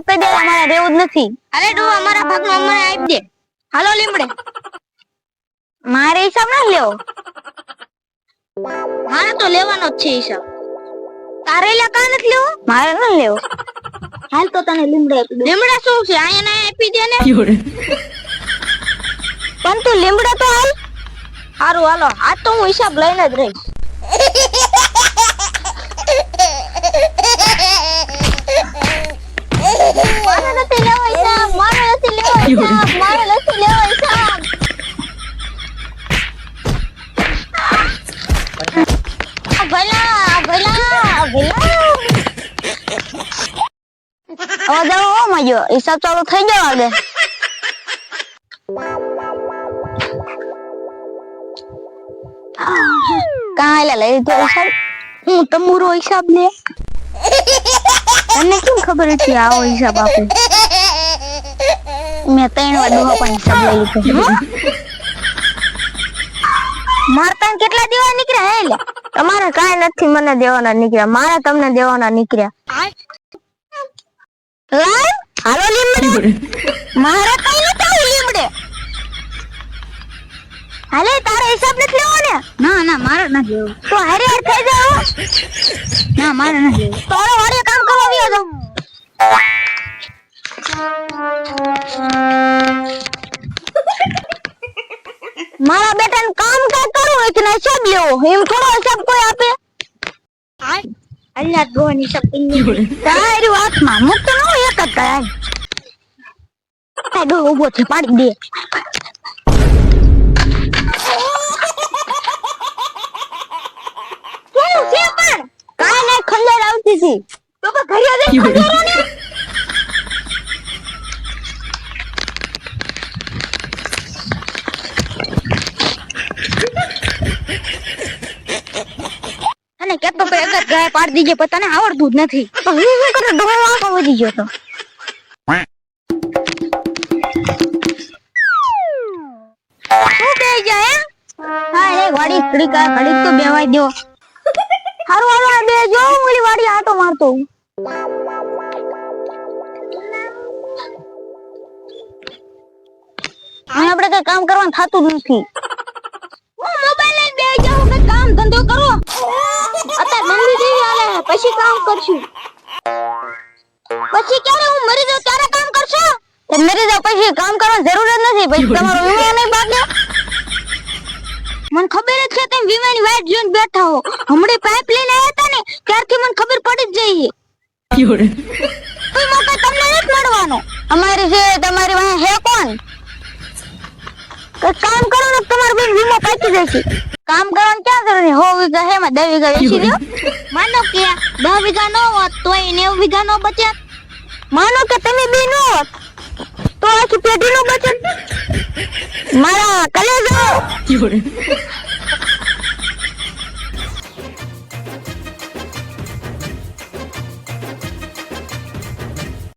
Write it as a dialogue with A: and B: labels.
A: હિસાબ કરી દે, અમારે રહેવું જ નથી. અરે તું અમારા ભાગનો અમને આપી દે. હાલો લીમડે. મારે હિસાબ ના લેવો. મારે તો લેવાનો જ છે હિસાબ. તારે લે કા નથી લેવો? મારે ન લેવો. હાલ તો તને લીમડે આપી દઉં. લીમડા શું છે? આયા આપી દે ને. પણ તું લીમડા તો હાલ. હારું હાલો, આજ તો હું હિસાબ લઈને જ રહીશ. મારે નથી લેવો હિસાબ, મારે નથી લેવો હિસાબ, મારે નથી લેવો હિસાબ. ભલા ભલા ભલા. હવે જાઓ હો માજો, હિસાબ ચાલુ થઈ ગયો આગળ. કાલે લઈ તો હિસાબ હું તમારો હિસાબ લે. તને કેમ ખબર હતી આવો હિસાબ આપે? મેં 3 વાર દોહા પણ હિસાબ લઈ લીધો. મારતા કેટલા દેવા નીકળ્યા હે લે? તમારે કાઈ નથી મને દેવાના નીકળ્યા, મારે તમને દેવાના નીકળ્યા. હાલો લીમડે. મારે કઈ નથી લીમડે. હાલે તારે હિસાબ નથી લેવો ને? ના ના મારે નથી લેવો. તો હારે હાર થઈ જાવ. ના મારે નથી લેવો. તો વાડીએ કામ કરવા આવ્યો તો. મારા બેટાને કામ કઈ કરવું હોય કે હિસાબ લેવો? એમ થોડો હિસાબ કોઈ આપે? અલ્યા ગોની હિસાબ કરી તારી વાતમાં મુક્ત ન હોય એક જ કરાય. ડો ઉભો છે પાડી દે. ખંજર આવતી હતી તો ઘરે ખંજરો ને. અને કેતો તો એક જ ગાય પાડી દીજે, પણ તને આવડતું જ નથી. તો હું શું કરું? ડોહો આખો વધી ગયો તો. શું બે જાય? હા એ વાડી ઘડીક તો બેવાય દો. હારું હાલો બે જો ઓલી વાડી આટો મારતો. આપણે કઈ કામ કરવાનું થતું જ નથી. હું મોબાઈલ લઈને બેહી જાઉં, કઈ કામ ધંધો કરો. અત્યારે મંદી જેવી હાલે, પછી કામ કરશું. પછી ક્યારે હું મરી જાઉં ત્યારે કામ કરશો? મરી જાવ પછી કામ કરવાની જરૂર જ નથી. પછી તમારો વીમો નહીં ભાગે. મને ખબર જ છે તમે વીમાની વાટ જોઈને બેઠા હો. હમણે પાઇપ લઈને આવ્યા હતા ને ત્યારથી મને ખબર પડી જ જઈ. કોઈ મોકો તમને નથી મળવાનો. અમારી છે તમારી વાહે હે કોણ? કામ કરો ને તમારો બેન વીમો પાકી જશે. કામ કરવાનું ક્યાં જરૂર છે? 100 વીઘા હે માં 10 વીઘા વેચી દો. માનો કે 10 વીઘા ન હોત તોય 90 વીઘા નો બચત. માનો કે તમે બે ન હોત તો આખી પેઢી નો બચત. મારા કલેજો